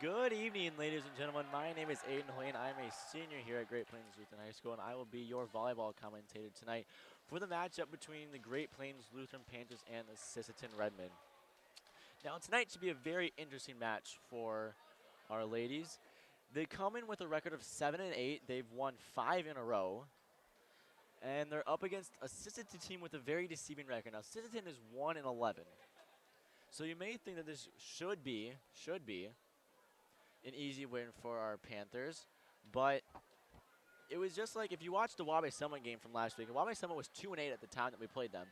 Good evening, ladies and gentlemen. My name is Aiden Hoyne. I'm a senior here at Great Plains Lutheran High School, and I will be your volleyball commentator tonight for the matchup between the Great Plains Lutheran Panthers and the Sisseton Redmen. Now, tonight should be a very interesting match for our ladies. They come in with a record of 7-8. They've won 5 in a row, and they're up against a Sisseton team with a very deceiving record. Now, Sisseton is 1-11, so you may think that this should be an easy win for our Panthers, but it was just like if you watched the Wabe Summit game from last week, and Wabe Summit was 2-8 at the time that we played them,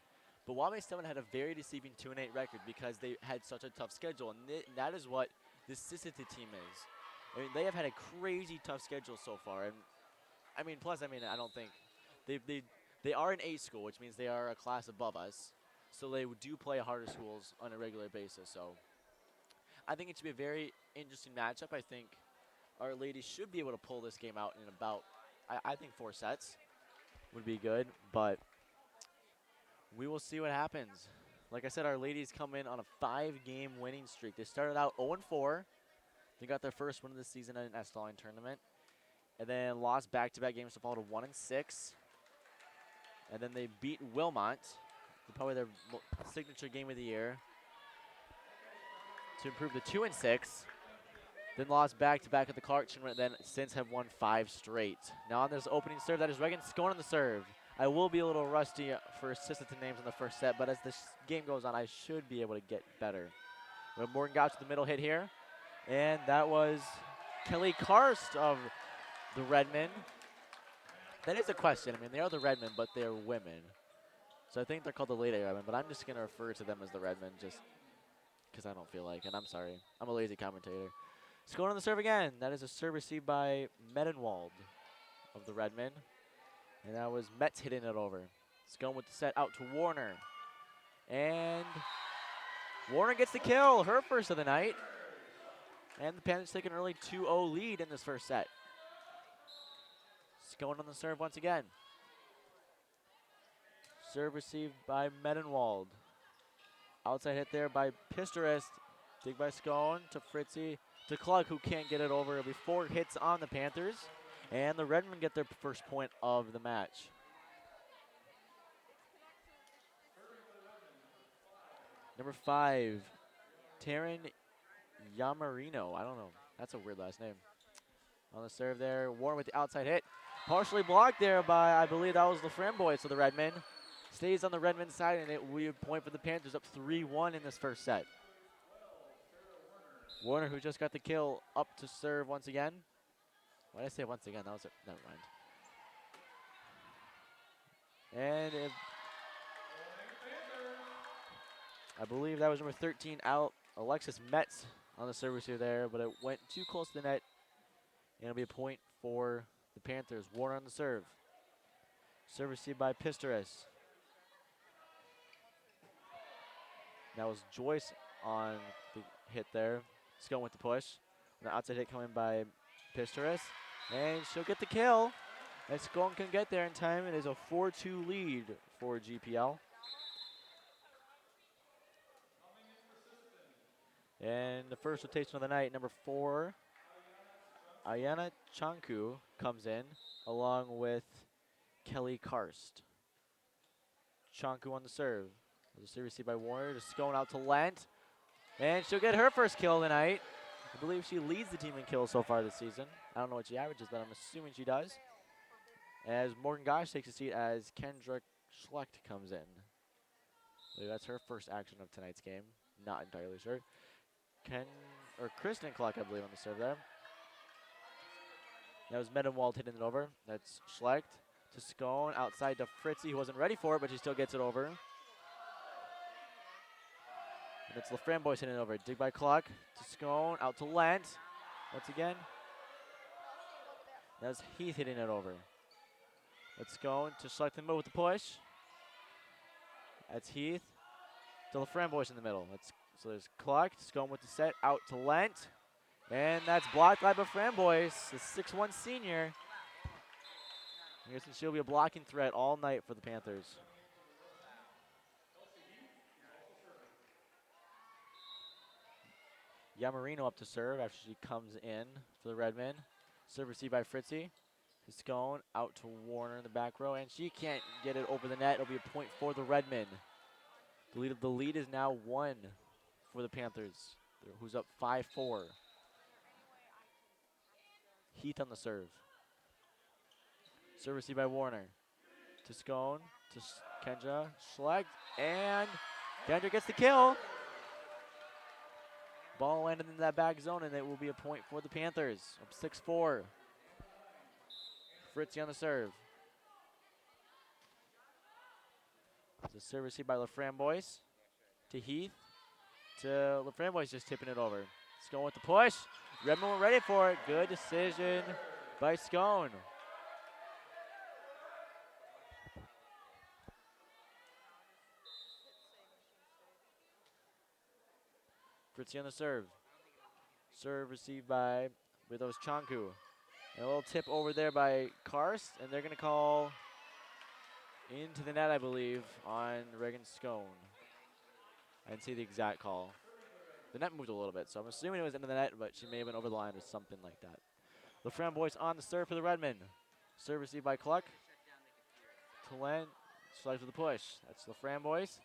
but Wabe Summit had a very deceiving 2-8 record because they had such a tough schedule, and that is what this Sisseton team is. I mean, they have had a crazy tough schedule so far, and I don't think they are an A school, which means they are a class above us, so they do play harder schools on a regular basis. So I think it should be a very interesting matchup. I think our ladies should be able to pull this game out in about, I think 4 sets would be good, but we will see what happens. Like I said, our ladies come in on a 5-game winning streak. They started out 0-4. They got their first win of the season at an Estolline tournament, and then lost back-to-back games to fall to 1-6. And then they beat Wilmot, probably their signature game of the year, to improve to 2-6. Then lost back-to-back at the Clark tournament, then since have won 5 straight. Now on this opening serve, that is Reagan Scone on the serve. I will be a little rusty for Sisseton names in the first set, but as this game goes on, I should be able to get better. We have Morgan Gouch with the middle hit here, and that was Kelly Karst of the Redmen. That is a question. I mean, they are the Redmen, but they're women. So I think they're called the Lady Redmen, but I'm just going to refer to them as the Redmen just because I don't feel like, and I'm sorry. I'm a lazy commentator. Scone on the serve again. That is a serve received by Medenwald of the Redmen. And that was Metz hitting it over. Scone with the set out to Warner. And Warner gets the kill, her first of the night. And the Panthers take an early 2-0 lead in this first set. Scone on the serve once again. Serve received by Medenwald. Outside hit there by Pistorist. Dig by Scone to Fritzy. To Klug, who can't get it over. It'll be 4 hits on the Panthers. And the Redmen get their first point of the match. Number 5, Taryn Yamarino. I don't know. That's a weird last name. On the serve there. Warren with the outside hit. Partially blocked there by, I believe that was Laframboise, so the Redmen. Stays on the Redmen side, and it will be a point for the Panthers, up 3-1 in this first set. Warner, who just got the kill, up to serve once again. Why did I say once again? That was it. Never mind. And I believe that was number 13 out, Alexis Metz on the service here there, but it went too close to the net. And it'll be a point for the Panthers. Warner on the serve. Serve received by Pistorus. That was Joyce on the hit there. Scone with the push. The outside hit coming by Pistorus. And she'll get the kill. And Scone can get there in time. It is a 4-2 lead for GPL. And the first rotation of the night, number 4, Ayana Chanku comes in, along with Kelly Karst. Chanku on the serve. The serve received by Warner. Just going out to Lent. And she'll get her first kill tonight. I believe she leads the team in kills so far this season. I don't know what she averages, but I'm assuming she does. As Morgan Gosh takes a seat as Kendra Schlecht comes in. I believe that's her first action of tonight's game. Not entirely sure. Kristen Clark, I believe, on the serve there. That was Medenwald hitting it over. That's Schlecht to Scone, outside to Fritzy, who wasn't ready for it, but she still gets it over. And it's Laframboise hitting it over. Dig by Clark to Scone, out to Lent. Once again. That was Heath hitting it over. That's Scone to Schlecht and move with the push. That's Heath to Laframboise in the middle. So there's Clark, Scone with the set, out to Lent. And that's blocked by Laframboise, the 6'1" senior. I guess she'll be a blocking threat all night for the Panthers. Yamarino up to serve after she comes in for the Redmen. Serve received by Fritzy. Scone out to Warner in the back row, and she can't get it over the net. It'll be a point for the Redmen. The lead is now 1 for the Panthers, who's up 5-4. Heath on the serve. Serve received by Warner. To Scone, to Kendra, Schlecht, and Kendra gets the kill. Ball landed in that back zone, and it will be a point for the Panthers. Up 6-4. Fritzy on the serve. The serve received by LaFramboise. To Heath. To LaFramboise just tipping it over. Scone with the push. Redmond ready for it. Good decision by Scone. Fritzy on the serve. Serve received by, with those Chanku. And a little tip over there by Karst, and they're going to call into the net, I believe, on Reagan Scone. I didn't see the exact call. The net moved a little bit, so I'm assuming it was into the net, but she may have been over the line or something like that. LaFramboise on the serve for the Redmen. Serve received by Cluck. To Len, slides with the push. That's LaFramboise.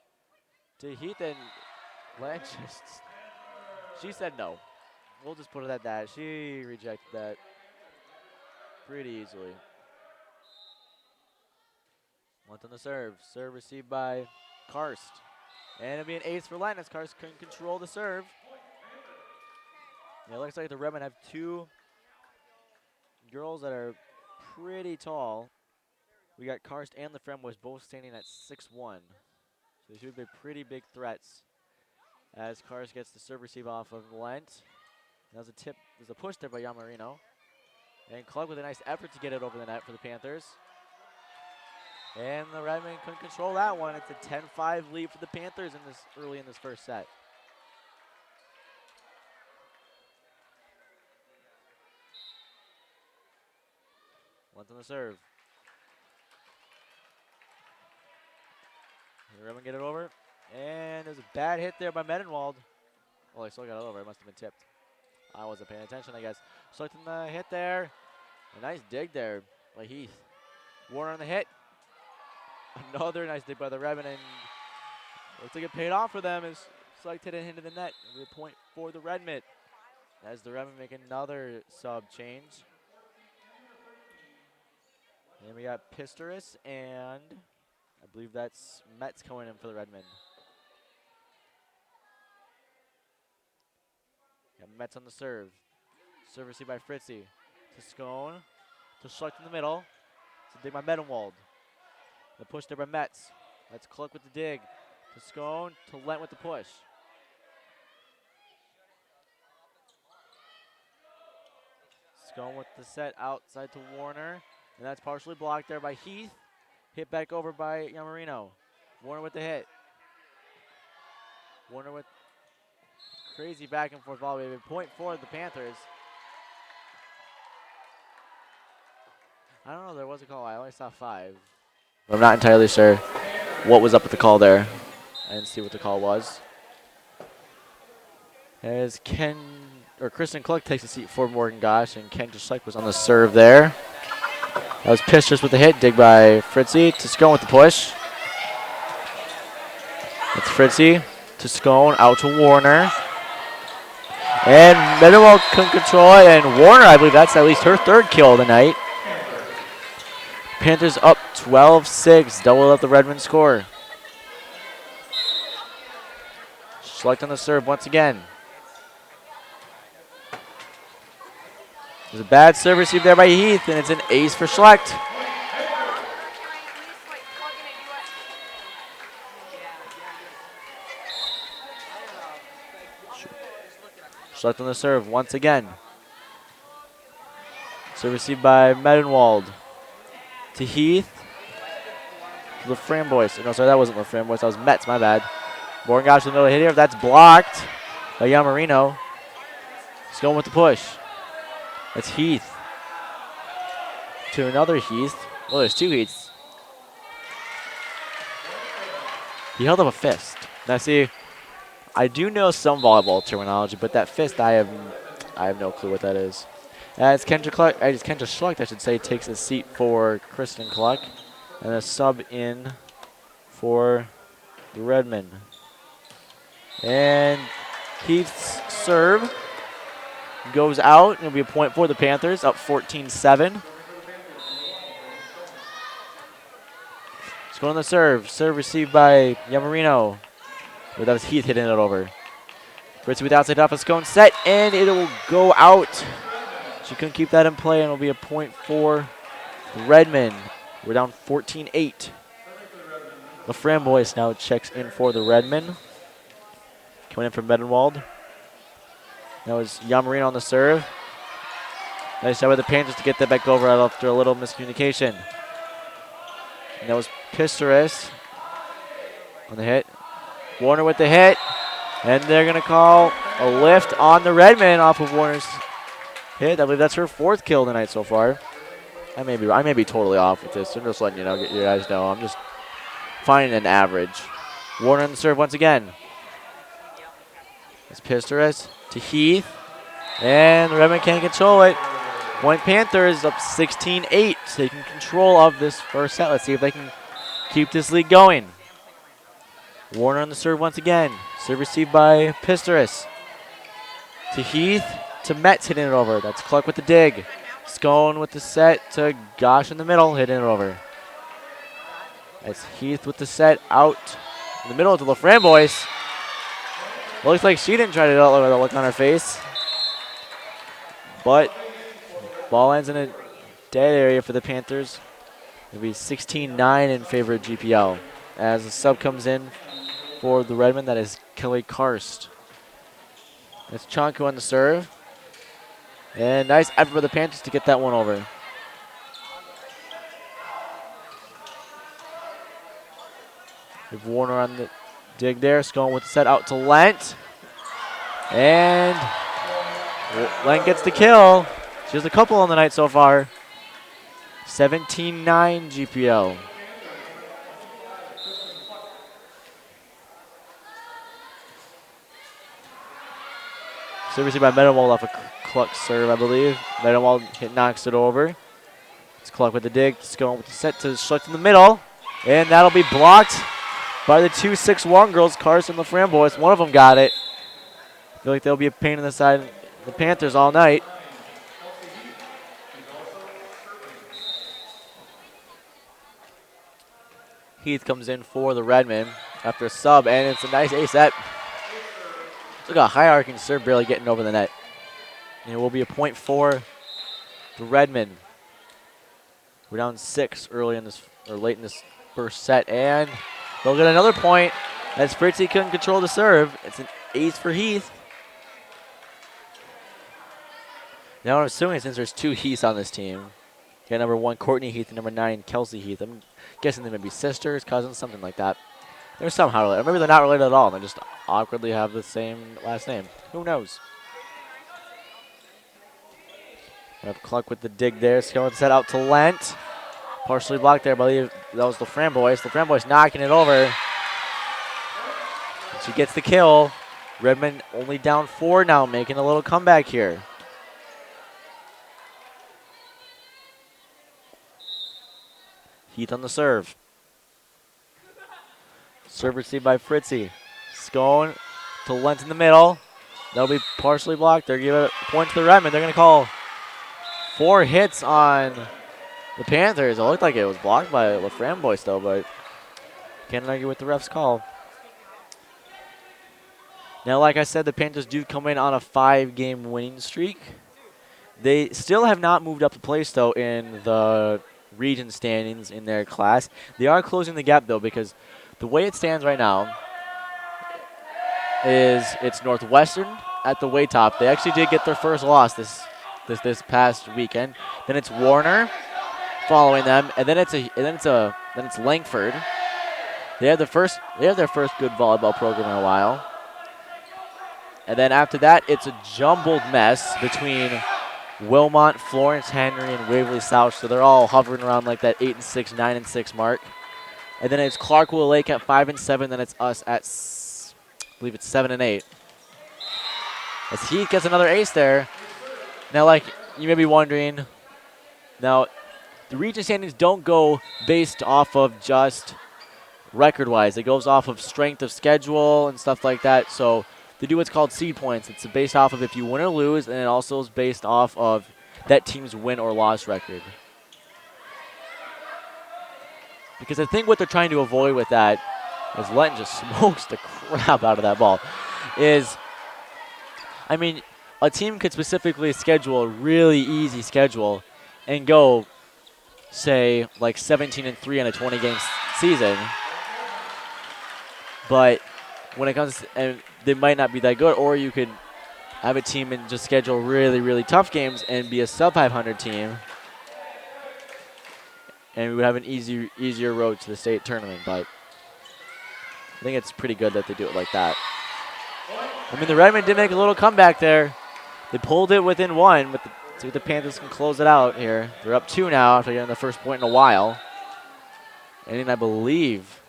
To Heath, and Len just, she said no. We'll just put it at that. She rejected that pretty easily. Lent on the serve. Serve received by Karst. And it'll be an ace for Len as Karst couldn't control the serve. Yeah, it looks like the Redmen have 2 girls that are pretty tall. We got Karst and LaFramboise both standing at 6'1". So they should be pretty big threats as Karst gets the serve receive off of Lent. That was a tip. There's a push there by Yamarino. And Club with a nice effort to get it over the net for the Panthers. And the Redmen couldn't control that one. It's a 10-5 lead for the Panthers in this early in this first set. Lent on the serve. The Redmen get it over. And there's a bad hit there by Medenwald. Well, they still got it over. It must have been tipped. I wasn't paying attention, I guess. Selecting the hit there. A nice dig there by Heath. Warner on the hit. Another nice dig by the Redmen, and looks like it paid off for them as Select hit it into the net. It'll be a point for the Redmen as the Redmen make another sub change. And we got Pistoris, and I believe that's Metz coming in for the Redmen. Got Metz on the serve. Serve received by Fritzy. To Scone. To Schlecht in the middle. To dig by Medenwald. The push there by Metz. Let's Cluck with the dig. To Scone. To Lent with the push. Scone with the set outside to Warner. And that's partially blocked there by Heath. Hit back over by Yamarino. Warner with the hit. Warner with crazy back and forth volley. Point for the Panthers. I don't know, there was a call. I only saw 5. I'm not entirely sure what was up with the call there. I didn't see what the call was. As Kristen Cluck takes a seat for Morgan Gosh, and Ken Schlecht was on the serve there. That was Pistrus with the hit, dig by Fritzy. To Scone with the push. It's Fritzy to Scone, out to Warner. And Medenwald couldn't control it, and Warner, I believe that's at least her 3rd kill of the night. Panthers up 12-6, double up the Redmen score. Schlecht on the serve once again. There's a bad serve received there by Heath, and it's an ace for Schlecht. Schlecht on the serve once again. Serve received by Medenwald. To Heath. To LaFramboise. No, sorry, that wasn't LaFramboise. That was Metz, my bad. Morgan Gosh with another hit here. That's blocked by Yamarino. He's going with the push. That's Heath. To another Heath. Well, there's 2 Heaths. He held up a fist. Now see, I do know some volleyball terminology, but that fist, I have no clue what that is. As Kendra Schluck, I should say, takes a seat for Kristen Cluck, and a sub in for the Redmen. And Heath's serve goes out. It'll be a point for the Panthers, up 14-7. It's going on the serve. Serve received by Yamarino. But that was Heath hitting it over. Fritzy with outside off a scone set, and it will go out. She couldn't keep that in play, and it'll be a point for Redmond. We're down 14-8. The Framboys now checks in for the Redmond. Coming in from Medenwald. That was Yamarino on the serve. Nice job with the Panthers to get that back over after a little miscommunication. And that was Pisteris on the hit. Warner with the hit. And they're going to call a lift on the Redmond off of Warner's hit. I believe that's her 4th kill tonight so far. I may be totally off with this. I'm just letting you guys know. I'm just finding an average. Warner on the serve once again. It's Pisteris to Heath. And the Redmond can't control it. Point Panthers up 16-8, taking control of this first set. Let's see if they can keep this lead going. Warner on the serve once again. Serve received by Pisteris. To Heath, to Metz hitting it over. That's Clark with the dig. Scone with the set to Gosh in the middle, hitting it over. That's Heath with the set out in the middle to the Framboys. Looks like she didn't try to do it with a look on her face. But ball ends in a dead area for the Panthers. It'll be 16-9 in favor of GPL. As the sub comes in for the Redmond, that is Kelly Karst. That's Chonku on the serve. And nice effort for the Panthers to get that one over. We have Warner on the dig there. Scone with the set out to Lent. And Lent gets the kill. She has a couple on the night so far. 17-9 GPL. Serve received by Medenwald off a Cluck serve, I believe. Medenwald knocks it over. It's Cluck with the dig. Scone with the set to Schluck in the middle. And that'll be blocked by the 2-6-1 girls, Carson and the Framboys. One of them got it. I feel like they'll be a pain in the side of the Panthers all night. Heath comes in for the Redmond after a sub, and it's a nice ace set. Look at a high arcing serve barely getting over the net. And it will be a point for the Redmond. We're down 6 early in this, or late in this first set, and they'll get another point as Fritzy couldn't control the serve. It's an ace for Heath. Now I'm assuming since there's 2 Heaths on this team, you got number 1 Courtney Heath and number 9 Kelsey Heath. I'm guessing they may be sisters, cousins, something like that. They're somehow related. Or maybe they're not related at all. They just awkwardly have the same last name. Who knows? We have Cluck with the dig there. Scone set out to Lent. Partially blocked there, I believe that was the Framboys. The Framboys knocking it over. And she gets the kill. Redmond only down 4 now, making a little comeback here. Heath on the serve. Serve received by Fritzy. Scone to Lent in the middle. That'll be partially blocked. They're giving a point to the Redmond. They're going to call 4 hits on the Panthers. It looked like it was blocked by the Framboys though, but can't argue with the ref's call. Now, like I said, the Panthers do come in on a 5-game winning streak. They still have not moved up a place though in the region standings in their class. They are closing the gap though, because the way it stands right now is it's Northwestern at the way top. They actually did get their first loss this past weekend. Then it's Warner following them, and then it's Langford. They have their first good volleyball program in a while. And then after that, it's a jumbled mess between Wilmot, Florence Henry, and Waverly South. So they're all hovering around like that 8-6, 9-6 mark. And then it's Clarkville Lake at 5-7. Then it's us at believe it's 7 and 8. As Heath gets another ace there. Now, like you may be wondering, now the region standings don't go based off of just record-wise. It goes off of strength of schedule and stuff like that. So they do what's called seed points. It's based off of if you win or lose, and it also is based off of that team's win or loss record. Because I think what they're trying to avoid with that, as Lenton just smokes the crap out of that ball, is, I mean, a team could specifically schedule a really easy schedule and go, say, like 17 and 3 in a 20-game season. But when it comes to, and they might not be that good, or you could have a team and just schedule really, really tough games and be a sub-500 team. And we would have an easier road to the state tournament, but I think it's pretty good that they do it like that. I mean, the Redmen did make a little comeback there. They pulled it within one, but see if the Panthers can close it out here. They're up 2 now after getting the first point in a while. And I believe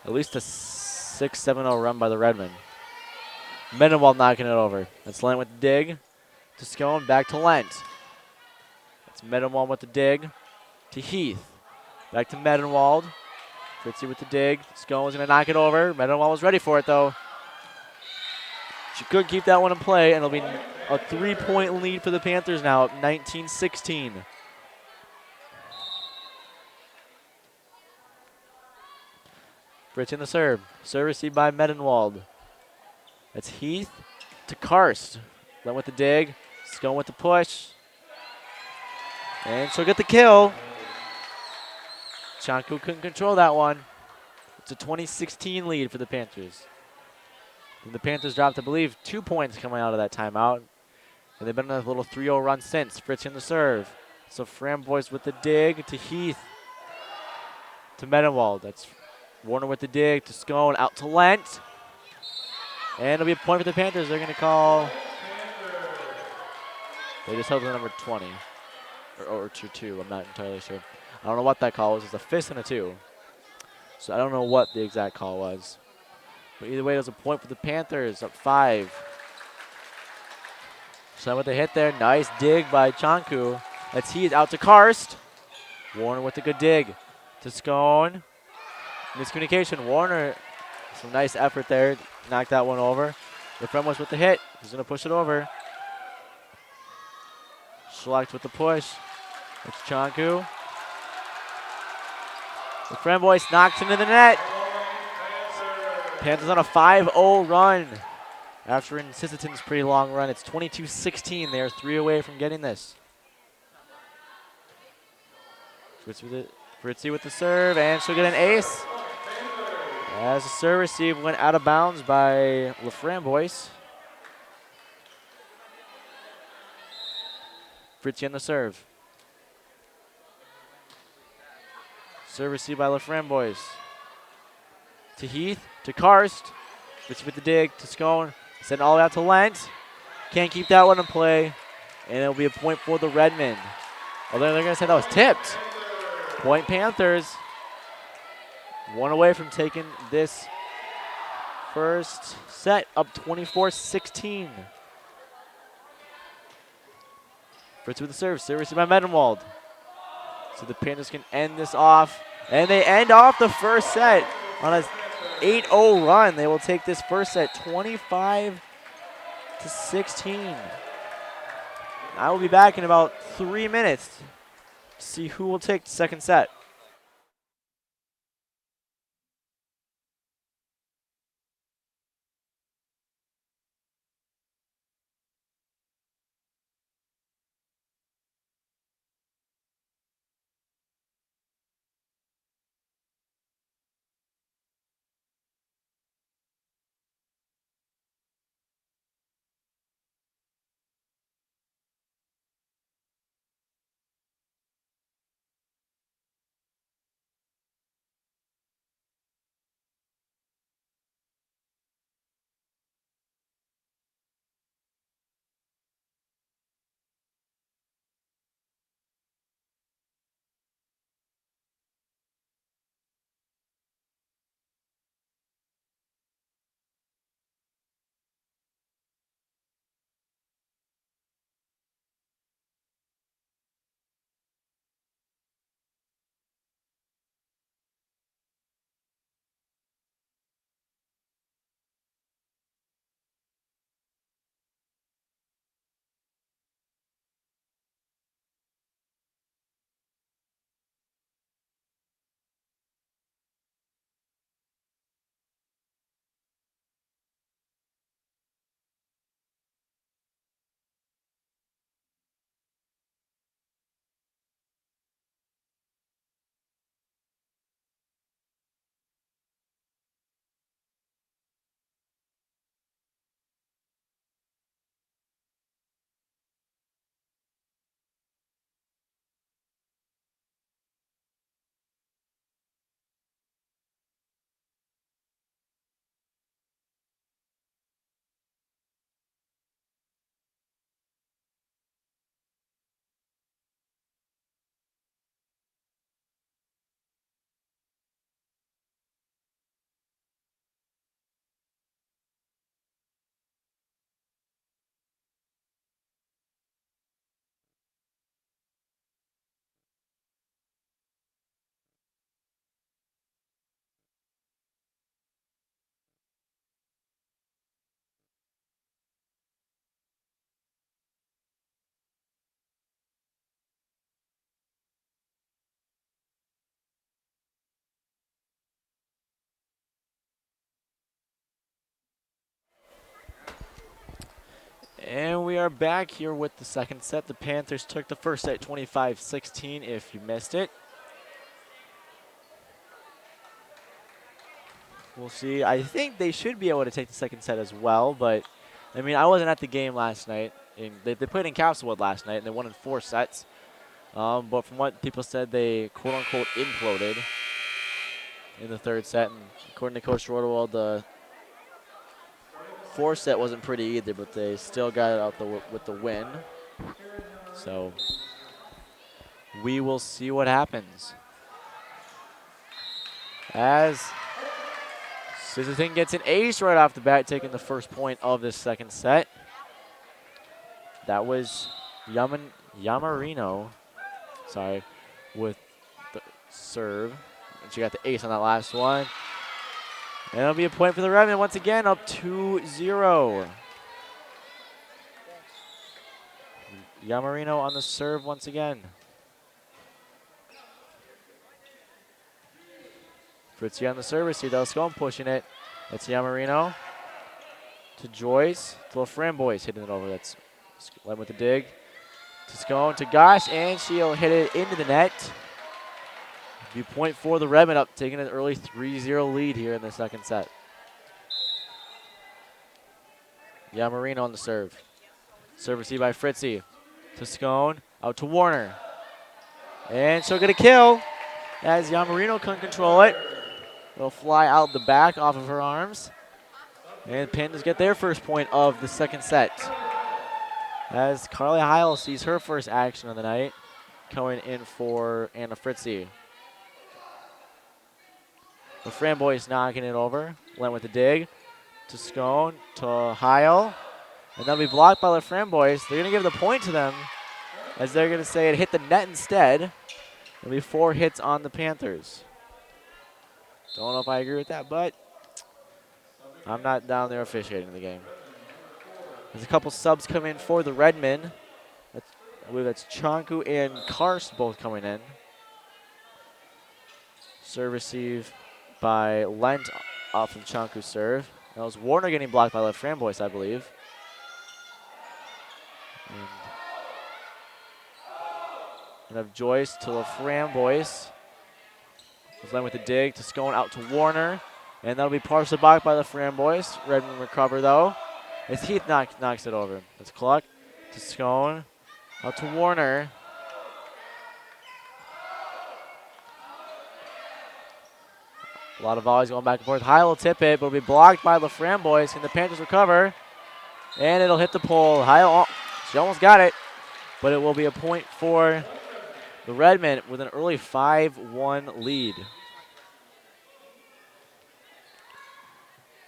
at least a 6-7-0 run by the Redmen. Mendenwald knocking it over. That's Lent with the dig to Scone, back to Lent. That's Mendenwald with the dig to Heath. Back to Medenwald. Fritzy with the dig. Scone's going to knock it over. Medenwald was ready for it, though. She could keep that one in play, and it'll be a 3-point lead for the Panthers now, up 19-16. Fritz in the serve. Serve received by Medenwald. That's Heath to Karst. Lent with the dig. Scone with the push. And she'll get the kill. Chanku couldn't control that one. It's a 20-16 lead for the Panthers. And the Panthers dropped, I believe, 2 points coming out of that timeout. And they've been on a little 3-0 run since. Fritz in the serve. So Framboys with the dig to Heath. To Medenwald. That's Warner with the dig to Scone. Out to Lent. And it'll be a point for the Panthers. They're going to call. They just held the number 20. Or 2-2. I'm not entirely sure. I don't know what that call was. It's a fist and a 2. So I don't know what the exact call was. But either way, it was a point for the Panthers, up 5. So with the hit there, nice dig by Chanku. That's Heath out to Karst. Warner with a good dig to Scone. Miscommunication. Warner, some nice effort there. Knocked that one over. The friend was with the hit. He's going to push it over. Schlecht with the push. It's Chanku. The Framboys knocks into the net. Panthers on a 5-0 run. After in Sisseton's pretty long run, it's 22-16. They are 3 away from getting this. Fritzy with the serve, and she'll get an ace. As the serve receive went out of bounds by LaFramboise. Fritzy on the serve. Serve received by LaFramboise. To Heath, to Karst. Fritzy with the dig, to Scone. Send all the way out to Lent. Can't keep that one in play. And it'll be a point for the Redmen. Although they're going to say that was tipped. Point Panthers. 1 away from taking this first set, up 24-16. Fritz with the serve. Serve received by Medenwald. So the Panthers can end this off. And they end off the first set on a 8-0 run. They will take this first set 25-16. I will be back in about 3 minutes to see who will take the second set. And we are back here with the second set. The Panthers took the first set 25-16 if you missed it. We'll see. I think they should be able to take the second set as well, but I mean, I wasn't at the game last night. They played in Castlewood last night, and they won in 4 sets. But from what people said, they quote-unquote imploded in the third set. And according to Coach Rodewald, the 4th set wasn't pretty either, but they still got it out with the win. So we will see what happens. As Sisseton gets an ace right off the bat, taking the first point of this second set. That was Yamarino, with the serve. And she got the ace on that last one. And it'll be a point for the Redmen once again, up 2-0. Yamarino on the serve once again. Fritzie on the service here. Sisseton pushing it. That's Yamarino to Joyce. To LaFramboise hitting it over. That's Len with the dig. To Sisseton to Gosh, and she'll hit it into the net. Be point for the Redmen, up, taking an early 3-0 lead here in the second set. Yamarino on the serve. Serve received by Fritzie. To Sisseton, out to Warner. And she'll get a kill as Yamarino couldn't control it. It'll fly out the back off of her arms. And Panthers get their first point of the second set. As Carly Heil sees her first action of the night, coming in for Anna Fritzie. LaFramboise knocking it over. Went with the dig. To Sisseton, to Heil. And that'll be blocked by LaFramboise. They're going to give the point to them, as they're going to say it hit the net instead. It'll be 4 hits on the Panthers. Don't know if I agree with that, but I'm not down there officiating the game. There's a couple subs come in for the Redmen. I believe that's Chonku and Karst both coming in. Serve receive by Lent off of Chonku's serve. That was Warner getting blocked by LaFramboise, I believe. And of Joyce to LaFramboise. Lent with the dig to Sisseton, out to Warner. And that'll be partially blocked by LaFramboise. Redmond recover though. As Heath knocks it over. That's Cluck to Sisseton, out to Warner. A lot of volleys going back and forth. Heil will tip it, but it'll be blocked by LaFramboise. Can the Panthers recover? And it'll hit the pole. Heil, she almost got it, but it will be a point for the Redmen with an early 5-1 lead.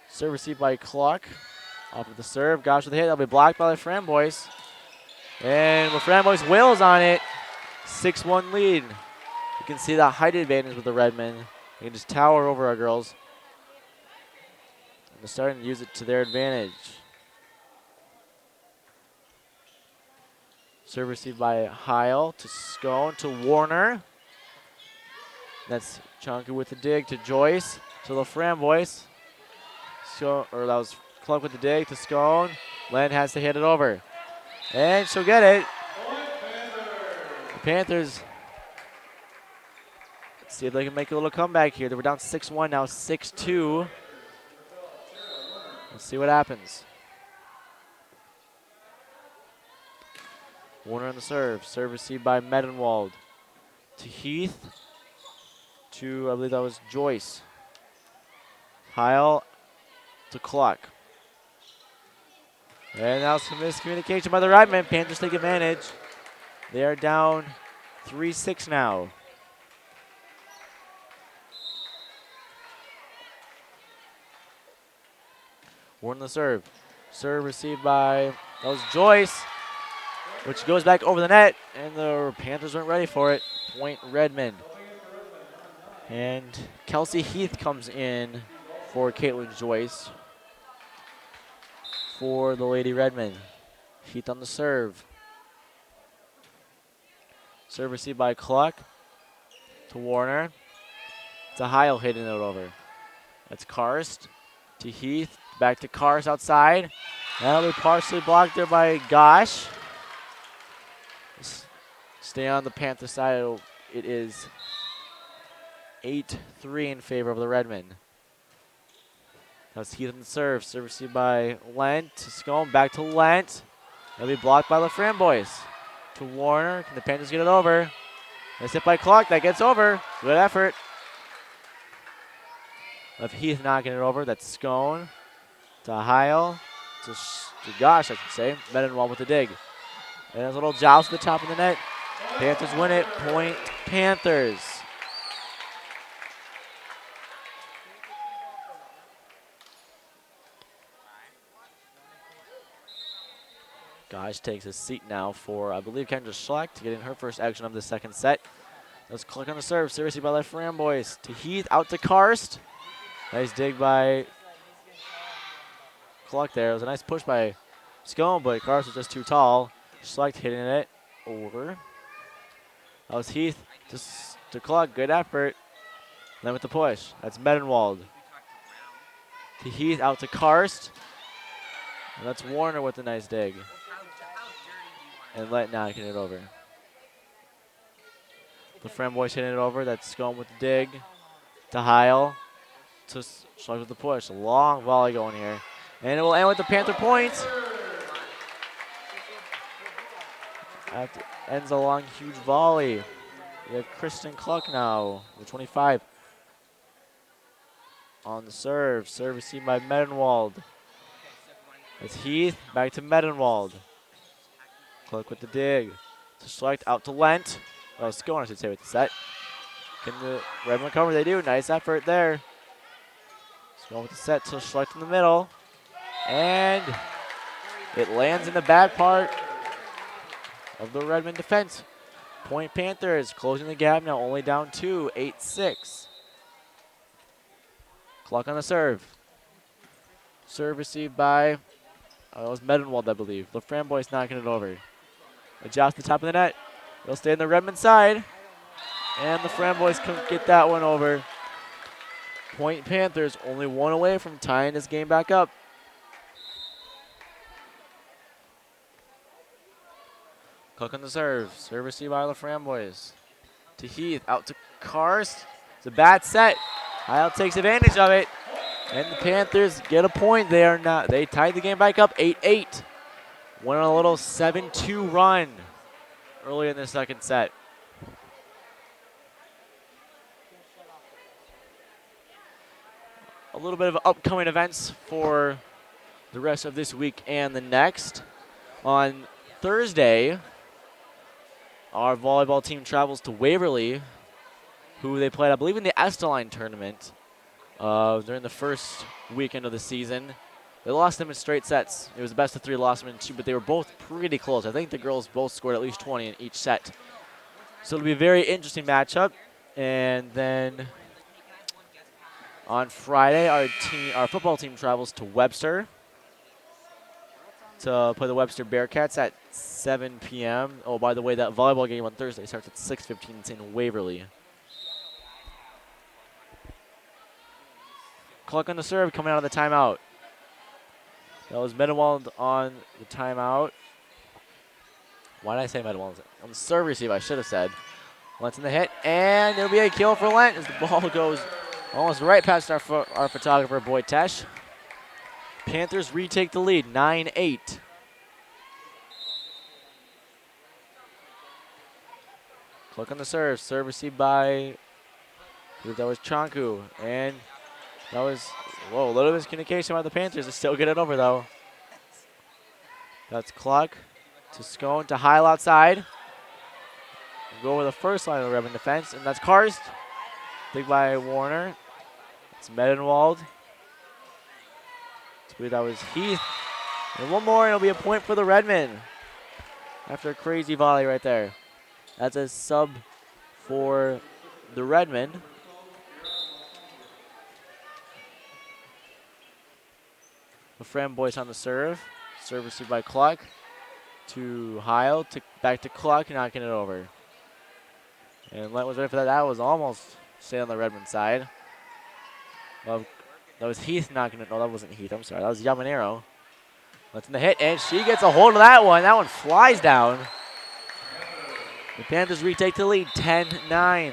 Serve received by Cluck. Off of the serve. Gosh with the hit. That'll be blocked by LaFramboise. And LaFramboise wails on it. 6-1 lead. You can see the height advantage with the Redmen. They can just tower over our girls. And they're starting to use it to their advantage. Serve received by Heil to Sisseton, to Warner. That's Chonku with the dig to Joyce, to LaFramboise. So, or that was Cluck with the dig to Sisseton. Len has to hit it over. And she'll get it. The Panthers, let's see if they can make a little comeback here. They were down 6-1, now 6-2. Let's see what happens. Warner on the serve. Serve received by Medenwald. To Heath. To, I believe that was Joyce. Heil to Cluck. And now some miscommunication by the Redmen. Panthers take advantage. They are down 3-6 now. Warner on the serve. Serve received by, that was Joyce, which goes back over the net, and the Panthers weren't ready for it. Point Redmond. And Kelsey Heath comes in for Caitlin Joyce for the Lady Redmond. Heath on the serve. Serve received by Cluck to Warner. To Heil hitting it over. That's Karst to Heath. Back to Karst outside. That'll be partially blocked there by Gosh. Stay on the Panther side. It is 8-3 in favor of the Redmen. That's Heath on the serve. Serve received by Lent. Scone back to Lent. That'll be blocked by the Framboys. To Warner. Can the Panthers get it over? Nice hit by Clark. That gets over. Good effort. Of Heath knocking it over. That's Scone. To Heil. To Gosh, I should say. Medenwald with the dig. And there's a little joust at the top of the net. Panthers win it. Point Panthers. Gosh takes a seat now for, I believe, Kendra Schleck to get in her first action of the second set. Let's click on the serve. Seriously by left Framboys. To Heath, out to Karst. Nice dig by Cluck there. It was a nice push by Scone, but Karst was just too tall. Schleck hitting it over. That was Heath to Cluck. Good effort. Then with the push. That's Medenwald. To Heath, out to Karst. And that's Warner with a nice dig. And let knocking it over. The Framboys hitting it over. That's Scone with the dig. To Heil. To Schleck with the push. Long volley going here. And it will end with the Panther points. After ends a long, huge volley. We have Kristen Cluck now, the 25. On the serve. Serve received by Medenwald. It's Heath. Back to Medenwald. Cluck with the dig. To Schlecht, out to Lent. Oh, Scone, I should say, with the set. Can the Redmen cover? They do. Nice effort there. Scone with the set to Schlecht in the middle. And it lands in the back part of the Redmen defense. Point Panthers closing the gap now, only down 2, 8-6. Cluck on the serve. Serve received by, it was Medenwald, I believe. The Framboys knocking it over. Adjust the top of the net. It'll stay on the Redmond side. And the Framboys couldn't get that one over. Point Panthers only one away from tying this game back up. Cook on the serve. Serve received by the Framboys. To Heath, out to Karst. It's a bad set. Heil takes advantage of it. And the Panthers get a point. They tied the game back up 8-8. Went on a little 7-2 run early in the second set. A little bit of upcoming events for the rest of this week and the next. On Thursday, our volleyball team travels to Waverly, who they played, I believe, in the Esteline tournament during the first weekend of the season. They lost them in straight sets. It was a best of 3, lost them in 2, but they were both pretty close. I think the girls both scored at least 20 in each set. So it'll be a very interesting matchup. And then on Friday, our football team travels to Webster to play the Webster Bearcats at 7 p.m. Oh, by the way, that volleyball game on Thursday starts at 6:15. It's in Waverly. Cluck on the serve coming out of the timeout. That was Medenwald on the timeout. Why did I say Medenwald? On the serve receive, I should have said. Lent's in the hit, and it'll be a kill for Lent as the ball goes almost right past our photographer, Boyd Tesh. Panthers retake the lead, 9-8. Cluck on the serve. Serve received by, I believe that was Chanku. And that was, whoa, a little miscommunication by the Panthers. They still get it over, though. That's Cluck to Scone to Heil outside. Go over the first line of the Redmond defense, and that's Karst. Big by Warner. It's Medenwald. I believe that was Heath. And one more, and it'll be a point for the Redmen. After a crazy volley right there. That's a sub for the Redmen. The Framboys on the serve. Serve received by Cluck to Heil. Back to Cluck, knocking it over. And Lent was ready for that. That was almost stay on the Redmond side. That was Heath knocking it. No, that wasn't Heath. I'm sorry. That was Yamanero. That's in the hit, and she gets a hold of that one. That one flies down. The Panthers retake the lead, 10-9.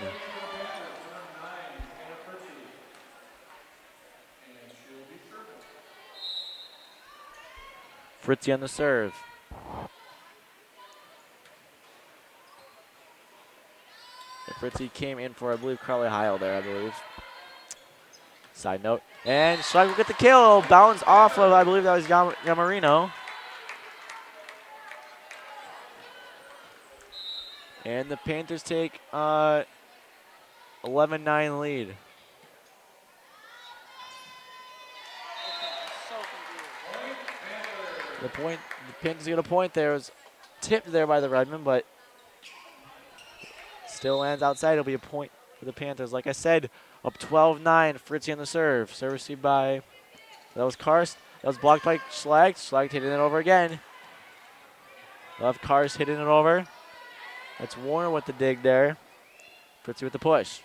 Fritzy on the serve. And Fritzy came in for, I believe, Carly Heil there, I believe. Side note. And Schlag will get the kill. Bounce off of, I believe that was Yamarino. And the Panthers take 11-9 lead. The Panthers get a point there. It was tipped there by the Redmen, but still lands outside. It'll be a point for the Panthers. Like I said, up 12-9. Fritzy on the serve. Serve received by, that was Karst. That was blocked by Schlag. Schlag hitting it over again. Left Karst hitting it over. That's Warner with the dig there. Fritzy with the push.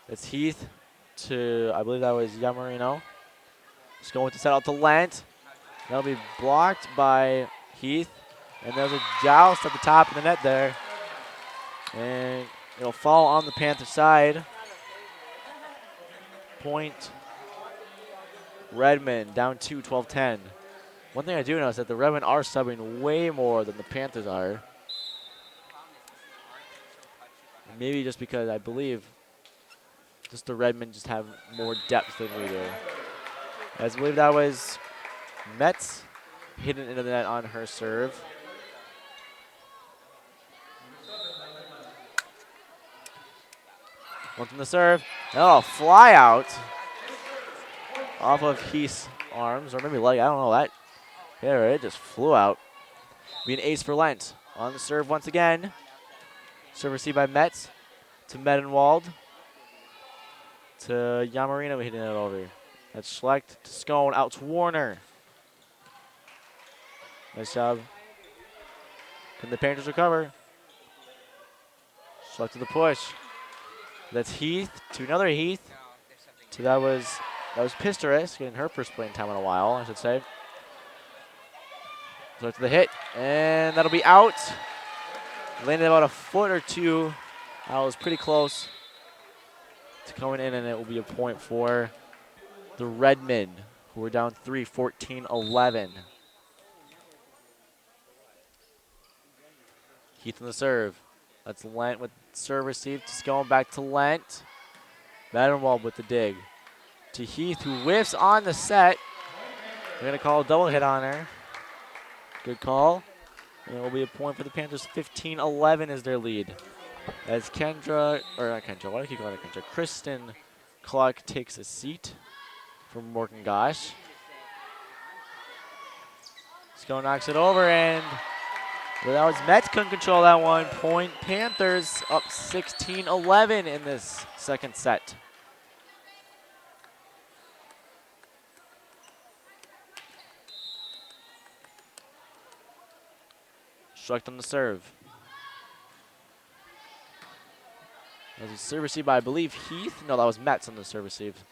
It's Heath to, I believe that was Yamarino. Just going with the set out to Lent. That'll be blocked by Heath. And there's a joust at the top of the net there. And it'll fall on the Panther side. Point Redmond down 2, 12-10. One thing I do know is that the Redmen are subbing way more than the Panthers are. Maybe just because I believe just the Redmen just have more depth than we do. As I believe that was Metz hitting into the net on her serve. One from the serve. Oh, fly out off of Heath's arms, or maybe leg. I don't know that. Yeah, it just flew out. Be an ace for Lent. On the serve once again. Serve received by Metz to Medenwald. To Yamarino hitting it over. That's Schlecht to Scone, out to Warner. Nice job. Can the Panthers recover? Schlecht to the push. That's Heath to another Heath. So that was Pisteris getting her first playing time in a while, I should say. So to the hit, and that'll be out. Landed about a foot or two. That was pretty close to coming in, and it will be a point for the Redmen, who are down 3, 14-11. Heath on the serve. That's Lent with serve received. Just going back to Lent. Medenwald with the dig. To Heath, who whiffs on the set. They're going to call a double hit on her. Good call. And it will be a point for the Panthers. 15-11 is their lead. As Kendra, or not Kendra, why do I keep calling her Kendra? Kristen Clark takes a seat from Morgan Gosh. Sko knocks it over, and well, that was Metz couldn't control that one. Point Panthers up 16-11 in this second set. Schlecht on the serve. That was a serve receive by, I believe, Heath. No, that was Metz on the serve receive.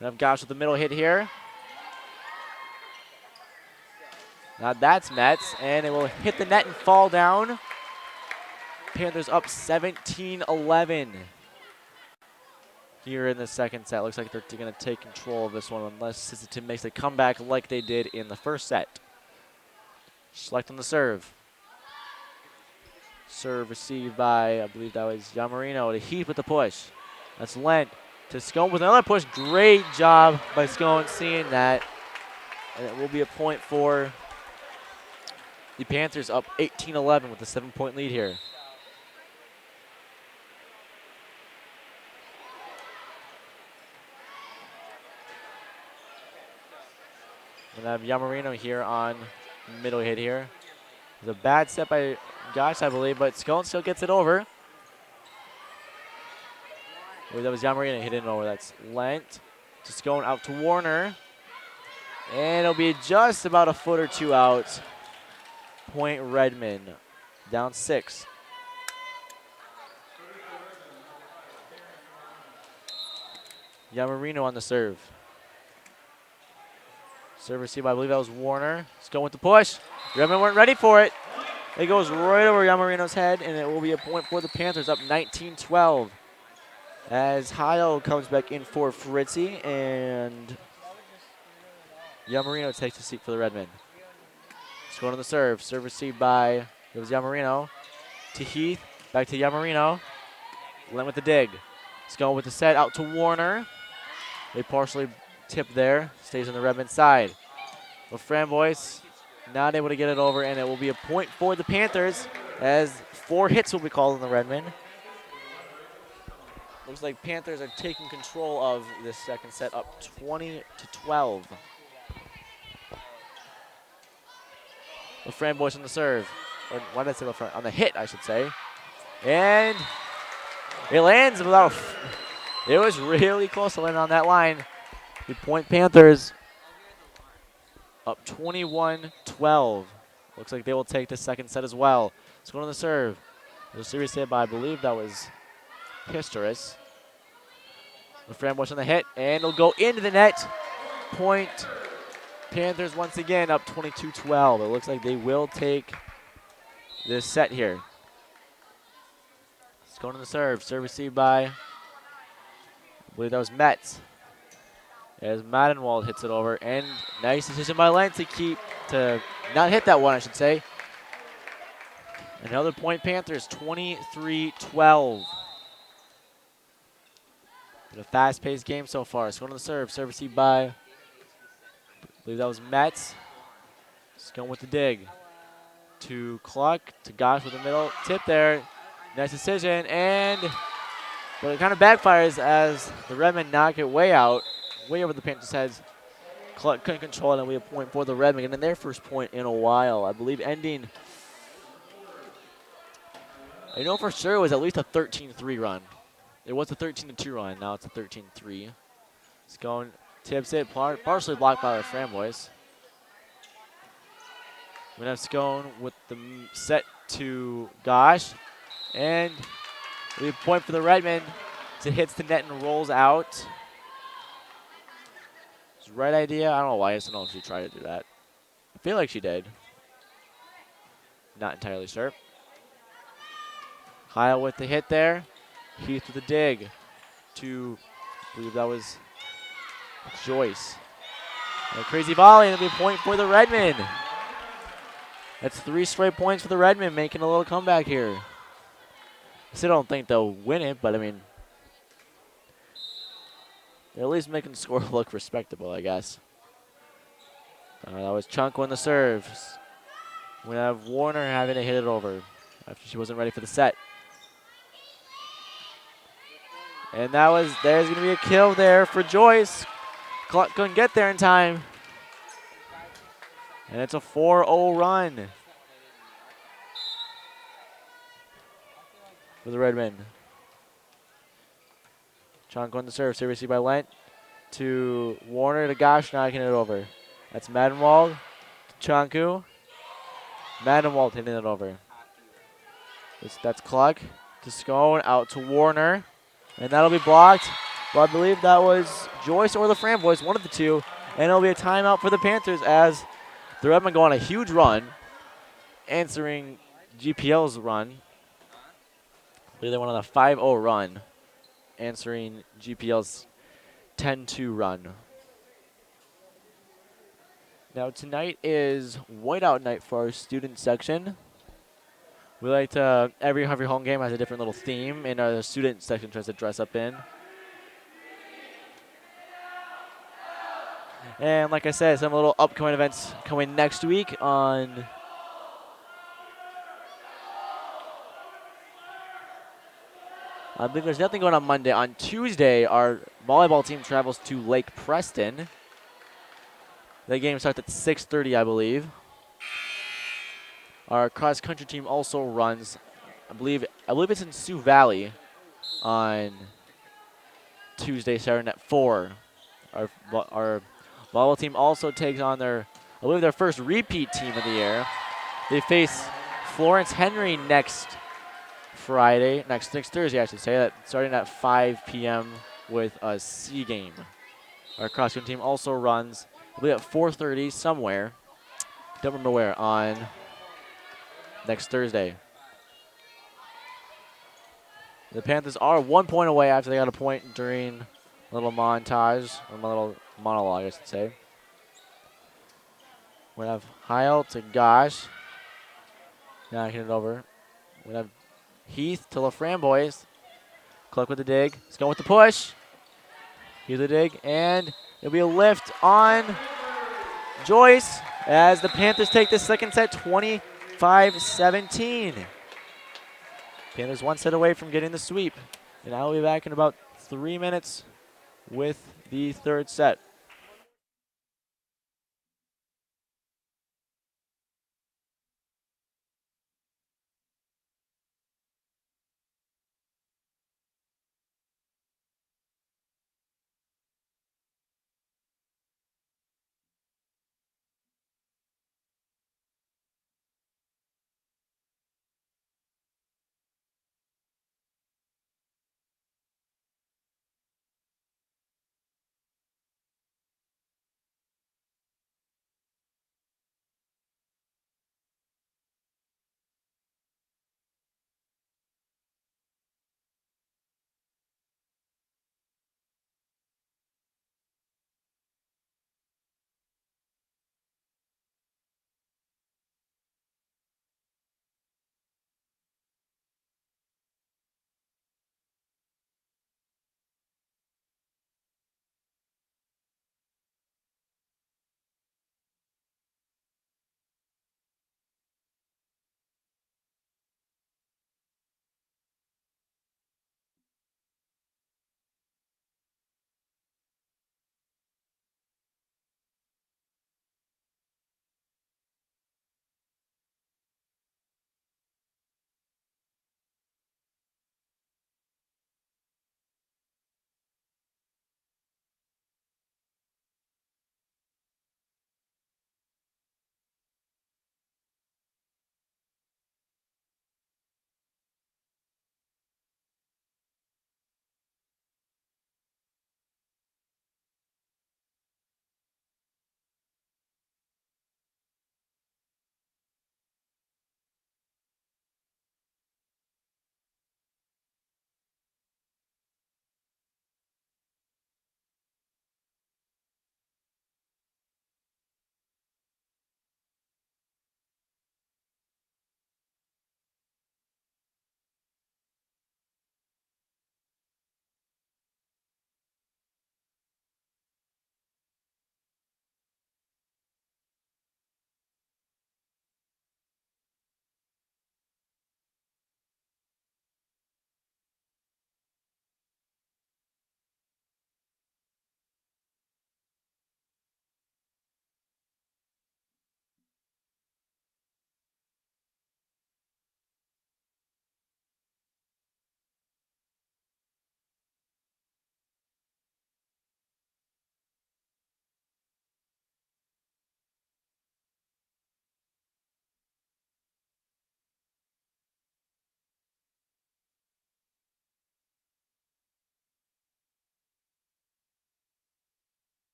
We have Gosh with the middle hit here. Now that's Metz, and it will hit the net and fall down. Panthers up 17-11 here in the second set. Looks like they're going to take control of this one unless Sisseton makes a comeback like they did in the first set. Schlecht on the serve. Serve received by, I believe that was Yamarino, to Heath with the push. That's Lent to Scone with another push. Great job by Scone seeing that. And it will be a point for the Panthers, up 18-11 with a 7-point lead here. We'll have Yamarino here on middle hit here. It was a bad set by Gosh, I believe, but Scone still gets it over. Oh, that was Yamarino hitting it over. That's Lent to Scone, out to Warner. And it'll be just about a foot or two out. Point Redmond, down 6. Yamarino on the serve. Serve receive, I believe that was Warner. Let's go with the push. Redmen weren't ready for it. It goes right over Yamarino's head, and it will be a point for the Panthers, up 19-12. As Heil comes back in for Fritzy, and Yamarino takes the seat for the Redmen. Let's go on the serve. Serve received by, it was Yamarino. To Heath, back to Yamarino. Len with the dig. Let's go with the set out to Warner. They partially tip there. Stays on the Redmen side. But Framboise not able to get it over, and it will be a point for the Panthers as 4 hits will be called on the Redmen. Looks like Panthers are taking control of this second set, up 20-12. The Framboise on the serve. Or why did I say on the hit, I should say. And it lands without. It was really close to landing on that line. The point Panthers up 21-12. Looks like they will take the second set as well. Let's go to the serve. There's a serious hit by, I believe that was Pistoris. The Framboise on the hit, and it'll go into the net. Point Panthers once again up 22-12. It looks like they will take this set here. Let's go to the serve. Serve received by, I believe that was Metz. As Maddenwald hits it over, and nice decision by Len to not hit that one, I should say. Another point Panthers, 23-12. Been a fast-paced game so far. Let's go to the serve. Serve received by, I believe that was Metz. Just going with the dig. To Cluck, to Gosh with the middle. Tip there. Nice decision, but it kind of backfires as the Redmen knock it way out, way over the Panthers' heads. Cluck couldn't control it, and we have a point for the Redmen, and their first point in a while. I believe ending, I know for sure it was at least a 13-3 run. It was a 13-2 run, now it's a 13-3. It's going, tips it, partially blocked by the Framboise. We have Scone with the set to Gosh, and we have a point for the Redmen. It hits the net and rolls out. It's the right idea. I don't know why. I just don't know if she tried to do that. I feel like she did. Not entirely sure. Heil with the hit there. Heath with the dig to, I believe that was Joyce. And a crazy volley, and it'll be a point for the Redmen. That's 3 straight points for the Redmen, making a little comeback here. I still don't think they'll win it, but I mean, they're at least making the score look respectable, I guess. That was Chunk on the serves. We have Warner having to hit it over after she wasn't ready for the set. And there's going to be a kill there for Joyce. Clock couldn't get there in time. And it's a 4-0 run for the Redmen. Chunk on the serve, received by Lent to Warner to Gosh, knocking it over. That's Maddenwald to Chanku. Maddenwald hitting it over. That's Cluck to Scone, out to Warner. And that'll be blocked. Well, I believe that was Joyce or the Framboise, one of the two. And it'll be a timeout for the Panthers as the Redmen go on a huge run, answering GPL's run. I believe they went on a 5-0 run, answering GPL's 10-2 run. Now tonight is whiteout night for our student section. We like to, every home game has a different little theme, and our student section tries to dress up in. And like I said, some little upcoming events coming next week on I believe there's nothing going on Monday. On Tuesday, our volleyball team travels to Lake Preston. The game starts at 6:30, I believe. Our cross-country team also runs, I believe it's in Sioux Valley on Tuesday, starting at 4. Our volleyball team also takes on their first repeat team of the year. They face Florence Henry next Thursday, I should say, that starting at 5 p.m. with a C game. Our cross-country team also runs I believe at 4:30 somewhere. Don't remember where, on next Thursday. The Panthers are 1 point away after they got a point during a little montage, or a little monologue, I should say. We have Heil to Gosh. Knocking it over. We have Heath to LaFramboise. Cluck with the dig. He's going with the push. Here's the dig, and it'll be a lift on Joyce as the Panthers take the second set 25-17. Panthers one set away from getting the sweep. And I will be back in about 3 minutes with the third set.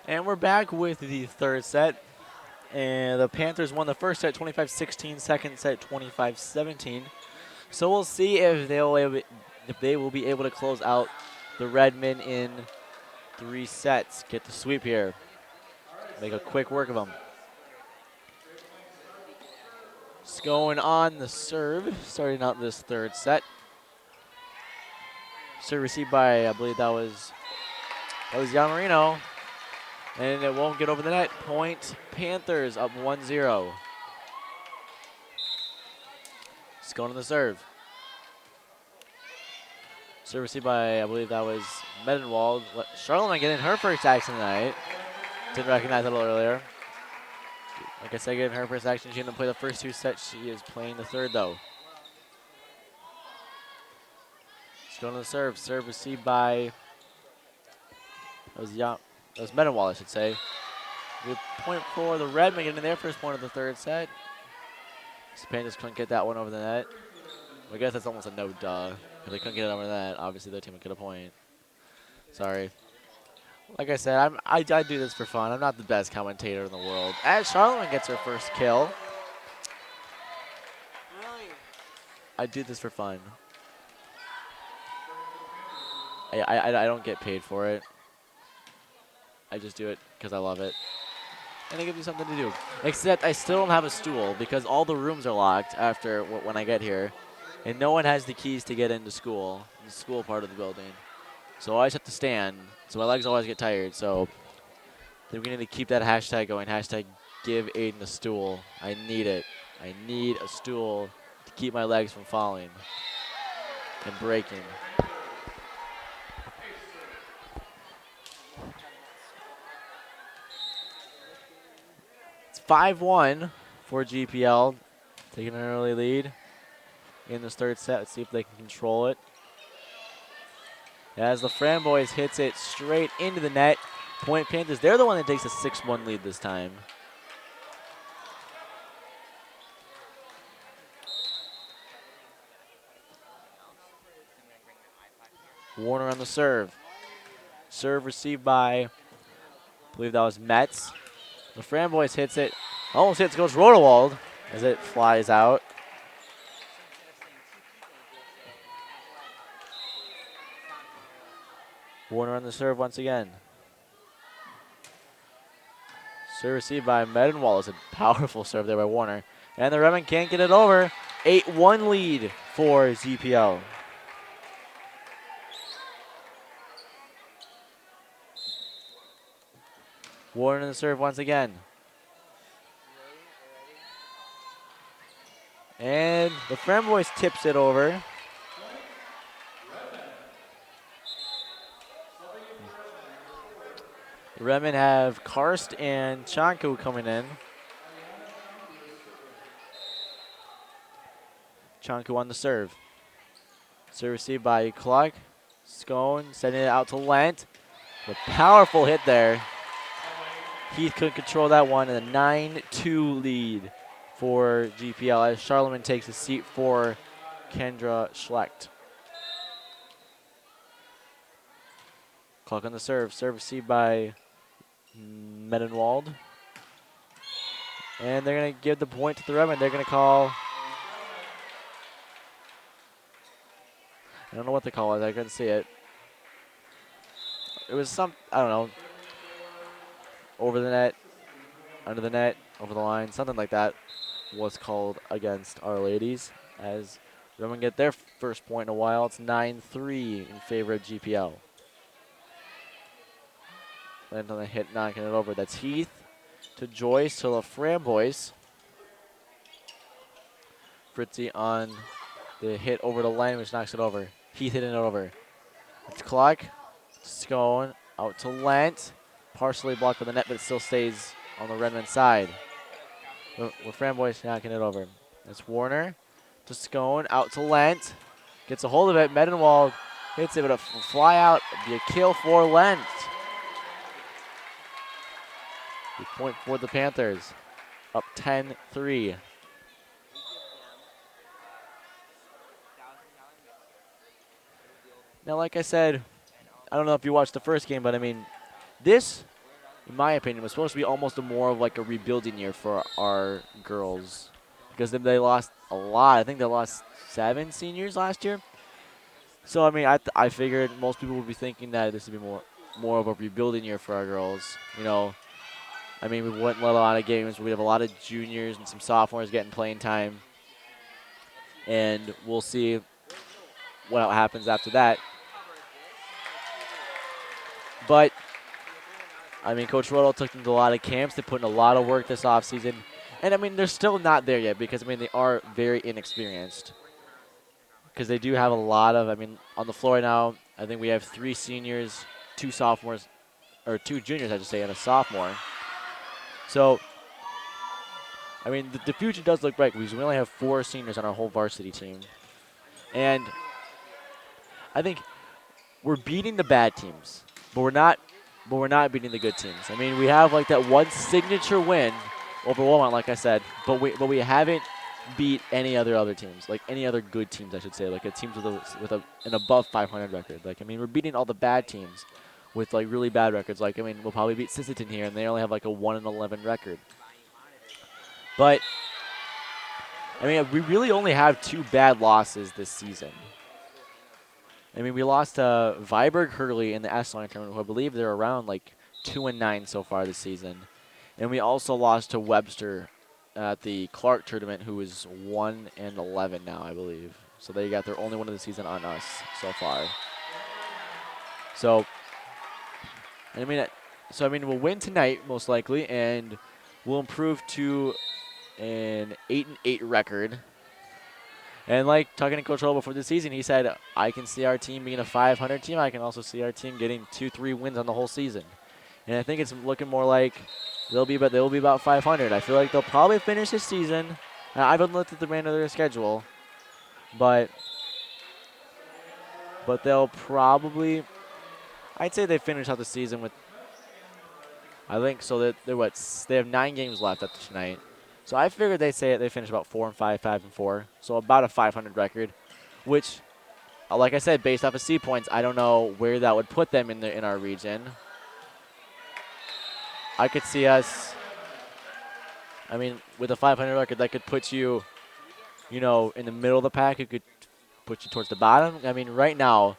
And we're back with the third set. And the Panthers won the first set 25-16, second set 25-17. So we'll see if they will be able to close out the Redmen in 3 sets. Get the sweep here. Make a quick work of them. It's going on the serve, starting out this third set. Serve received by, I believe that was Yamarino. And it won't get over the net. Point Panthers up 1-0. It's going to the serve. Serve received by, I believe that was Medenwald. Charlemagne getting her first action tonight. Didn't recognize it a little earlier. Like I said, getting her first action. She didn't play the first 2 sets. She is playing the third, though. It's going to the serve. Serve received by, that was Medenwald, I should say. Good point for the Redmen getting their first point of the third set. Spain just couldn't get that one over the net. I guess that's almost a no-duh. If they couldn't get it over the net, obviously their team would get a point. Sorry. Like I said, I do this for fun. I'm not the best commentator in the world. As Charlemagne gets her first kill. I do this for fun. I don't get paid for it. I just do it because I love it. And it gives me something to do. Except I still don't have a stool because all the rooms are locked after when I get here. And no one has the keys to get into school, the school part of the building. So I always have to stand. So my legs always get tired. So I think we need to keep that hashtag going. Hashtag give Aiden a stool. I need it. I need a stool to keep my legs from falling and breaking. It's 5-1 for GPL. Taking an early lead in this third set. Let's see if they can control it. As the Framboys hits it straight into the net. Point Panthers, they're the one that takes a 6-1 lead this time. Warner on the serve. Serve received by, I believe that was Metz. The Framboys hits it. Almost hits Coach Rodewald as it flies out. Warner on the serve once again. Serve received by Medenwald. It's a powerful serve there by Warner. And the Redmen can't get it over. 8-1 lead for GPL. Warner on the serve once again. And the Framboys tips it over. The Redmen have Karst and Chanku coming in. Chanku on the serve. Serve received by Clark. Scone sending it out to Lent. A powerful hit there. Heath couldn't control that one, and a 9-2 lead for GPL as Charlemagne takes a seat for Kendra Schlecht. Clark on the serve. Serve received by Medenwald. And they're going to give the point to the Redmen. They're going to call, I don't know what the call was. I couldn't see it. It was some, I don't know, over the net, under the net, over the line, something like that was called against Our Ladies as Redmen get their first point in a while. It's 9-3 in favor of GPL. Land on the hit, knocking it over. That's Heath to Joyce to the Framboys. Fritzy on the hit over to Lane, which knocks it over. Heath hitting it over. It's Clark. Scone out to Lent. Partially blocked by the net, but it still stays on the Redmen side. With Framboys knocking it over. That's Warner to Scone out to Lent. Gets a hold of it. Medenwald hits it, but a fly out. Be a kill for Lent. Good point for the Panthers. Up 10-3. Now, like I said, I don't know if you watched the first game, but I mean, this in my opinion, was supposed to be almost more of like a rebuilding year for our girls, because then they lost a lot. I think they lost 7 seniors last year. So I mean, I figured most people would be thinking that this would be more of a rebuilding year for our girls. You know, I mean, we wouldn't let a lot of games. We have a lot of juniors and some sophomores getting playing time, and we'll see what happens after that. But I mean, Coach Roto took them to a lot of camps. They put in a lot of work this offseason. And I mean, they're still not there yet because I mean they are very inexperienced. Because they do have a lot of, I mean, on the floor right now, I think we have 3 seniors, 2 sophomores, or 2 juniors, I should say, and a sophomore. So, I mean, the future does look bright because we only have 4 seniors on our whole varsity team. And I think we're beating the bad teams, but we're not beating the good teams. I mean, we have like that one signature win over Walmart, like I said, but we haven't beat any other teams, like any other good teams, I should say, like a teams with an above 500 record. Like I mean, we're beating all the bad teams with like really bad records. Like I mean, we'll probably beat Sisseton here, and they only have like a 1-11 record. But I mean, we really only have 2 bad losses this season. I mean, we lost to Viborg Hurley in the S-Line tournament, who I believe they're around like 2-9 so far this season. And we also lost to Webster at the Clark tournament, who is 1-11 now, I believe. So they got their only win of the season on us so far. So, I mean, we'll win tonight most likely, and we'll improve to an 8-8 record. And like talking to Coach Hull before the season, he said, I can see our team being a 500 team. I can also see our team getting 2-3 wins on the whole season. And I think it's looking more like they'll be about 500. I feel like they'll probably finish this season. I haven't looked at the remainder of their schedule, but they'll probably, I'd say they finish out the season with, I think so that they have 9 games left after tonight. So I figured they finish about 4-5, 5-4. So about a 500 record, which, like I said, based off of C points, I don't know where that would put them in our region. I could see us, I mean, with a 500 record, that could put you, you know, in the middle of the pack. It could put you towards the bottom. I mean, right now,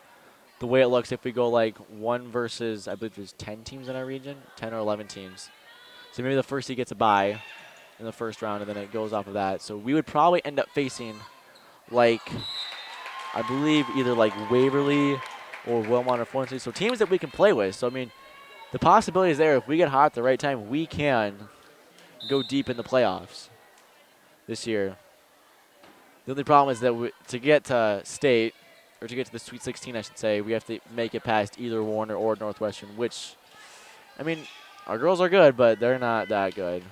the way it looks, if we go like 1 versus, I believe there's 10 teams in our region, 10 or 11 teams. So maybe the first seed gets a bye in the first round, and then it goes off of that. So we would probably end up facing, like, I believe either like Waverly or Wilmot or Florence. So teams that we can play with. So, I mean, the possibility is there. If we get hot at the right time, we can go deep in the playoffs this year. The only problem is that to get to state, or to get to the Sweet 16, I should say, we have to make it past either Warner or Northwestern, which, I mean, our girls are good, but they're not that good.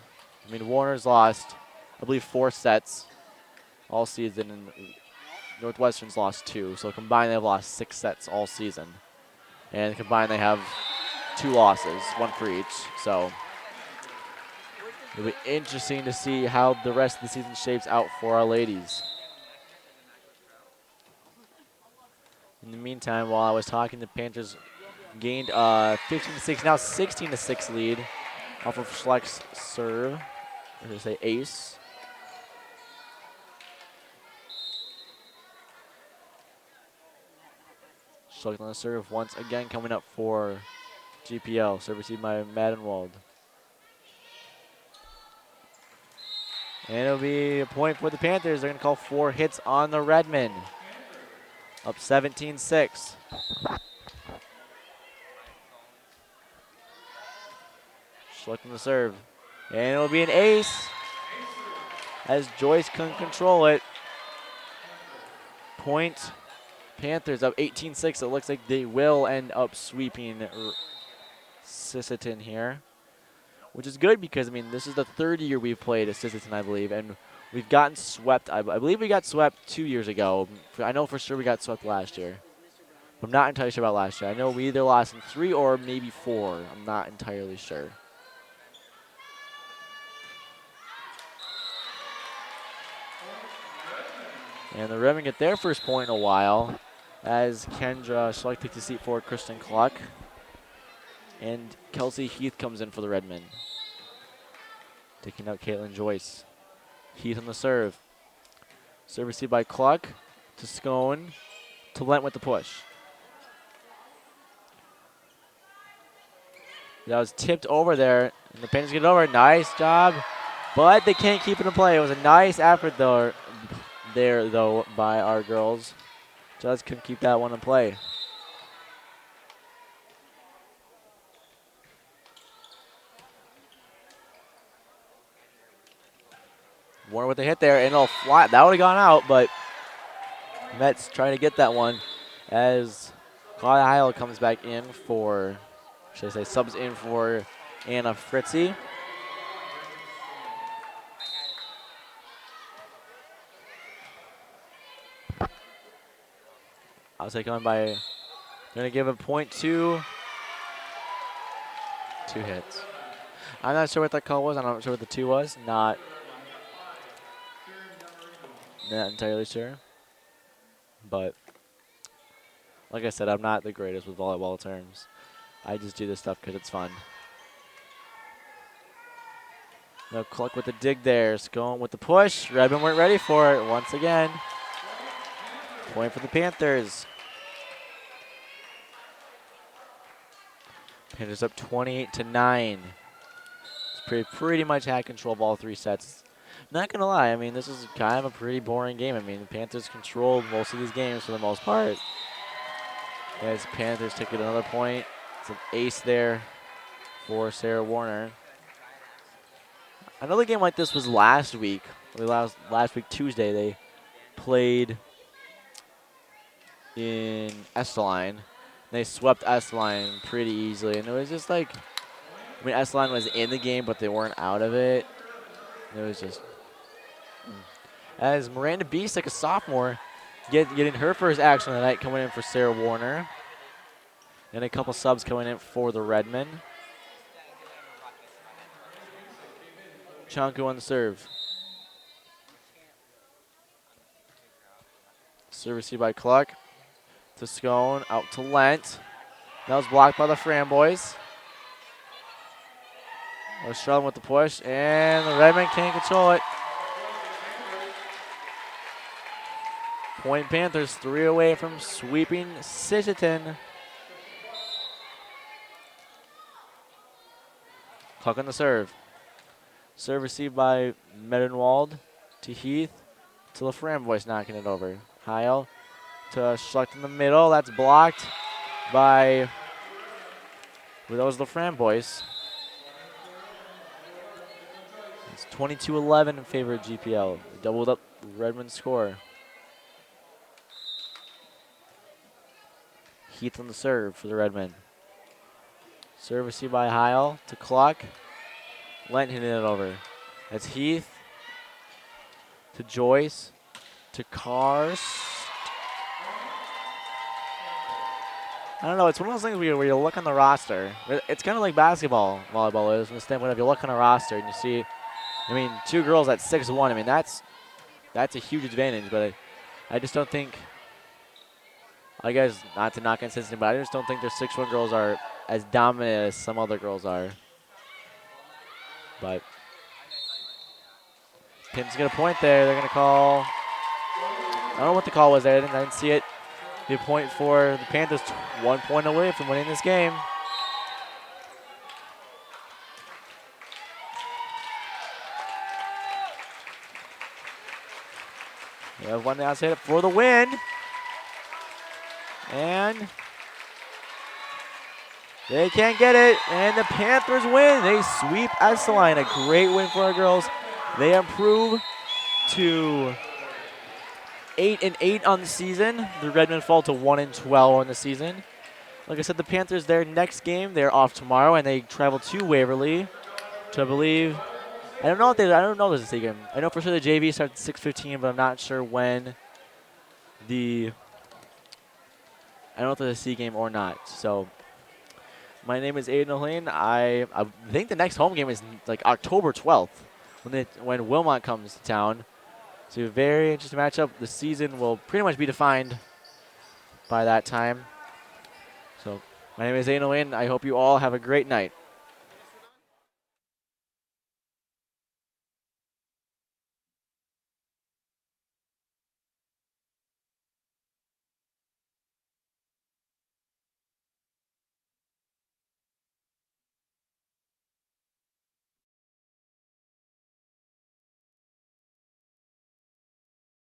I mean, Warner's lost, I believe, 4 sets all season, and Northwestern's lost 2. So combined, they've lost 6 sets all season. And combined, they have 2 losses, 1 for each. So it'll be interesting to see how the rest of the season shapes out for our ladies. In the meantime, while I was talking, the Panthers gained 15-6, now 16-6 lead off of Schleck's serve, or should I say ace. Schleck on the serve once again, coming up for GPL, serve received by Madenwald. And it'll be a point for the Panthers. They're going to call 4 hits on the Redmen. Up 17-6. Schleck on the serve. And it'll be an ace as Joyce can control it. Point Panthers up 18-6. It looks like they will end up sweeping Sisseton here, which is good because, I mean, this is the 3rd year we've played at Sisseton, I believe, and we've gotten swept. I believe we got swept 2 years ago. I know for sure we got swept last year. I'm not entirely sure about last year. I know we either lost in 3 or maybe 4. I'm not entirely sure. And the Redmen get their first point in a while as Kendra Schleck takes a seat for Kristen Cluck. And Kelsey Heath comes in for the Redmen. Taking out Caitlin Joyce. Heath on the serve. Serve received by Cluck to Scone to Lent with the push. That was tipped over there, and the Panthers get it over. Nice job, but they can't keep it in play. It was a nice effort though by our girls. Just couldn't keep that one in play. Warner with a hit there, and it'll fly. That would have gone out, but Mets trying to get that one as Claudia Heil comes back in for, should I say, subs in for Anna Fritzy. I'll say coming by, going to give a point to 2 hits. I'm not sure what that call was. I'm not sure what the 2 was. Not entirely sure. But like I said, I'm not the greatest with volleyball terms. I just do this stuff because it's fun. No Cluck with the dig there. Scone with the push. Redmond weren't ready for it once again. Point for the Panthers. Panthers up 28-9. It's pretty much had control of all 3 sets. Not going to lie, I mean, this is kind of a pretty boring game. I mean, the Panthers controlled most of these games for the most part. As Panthers took it another point. It's an ace there for Sarah Warner. Another game like this was last week. Last week, Tuesday, they played in Esteline. They swept Esteline pretty easily. And it was just like, I mean, Esteline was in the game, but they weren't out of it. It was just, as Miranda Beast, like a sophomore, getting her first action of the night, coming in for Sarah Warner. And a couple subs coming in for the Redmen. Chanku on the serve. Serve received by Cluck to Scone, out to Lent. That was blocked by the Framboys. They're struggling with the push, and the Redmen can't control it. Point Panthers 3 away from sweeping Sisseton. Cluck on the serve. Serve received by Medenwald to Heath to the Framboys, knocking it over. Heil to Schlecht in the middle. That's blocked by, well, that was the Framboys. It's 22-11 in favor of GPL. Doubled up Redmond score. Heath on the serve for the Redmen. Serve received by Heil to Cluck. Lent hitting it over. That's Heath to Joyce to Karst. I don't know. It's one of those things where you look on the roster. It's kind of like basketball, volleyball is, from the standpoint of you look on a roster and you see, I mean, 2 girls at 6'1". I mean, that's a huge advantage. But I just don't think, I guess, not to knock on Cincinnati, but I just don't think their 6'1" girls are as dominant as some other girls are. But Pinn's get a point there. They're going to call, I don't know what the call was there. I didn't see it. The point for the Panthers, 1 point away from winning this game. We have one outside for the win. And they can't get it, and the Panthers win. They sweep Esteline. A great win for our girls. They improve to 8-8 on the season. The Redmen fall to 1-12 on the season. Like I said, the Panthers, their next game, they're off tomorrow, and they travel to Waverly, which I believe, I don't know if there's a C game. I know for sure the JV starts at 6:15, but I'm not sure when I don't know if there's a C game or not. So my name is Aiden O'Lane. I think the next home game is like October 12th when Wilmot comes to town. So a very interesting matchup. The season will pretty much be defined by that time. So My name is Aiden. I hope you all have a great night.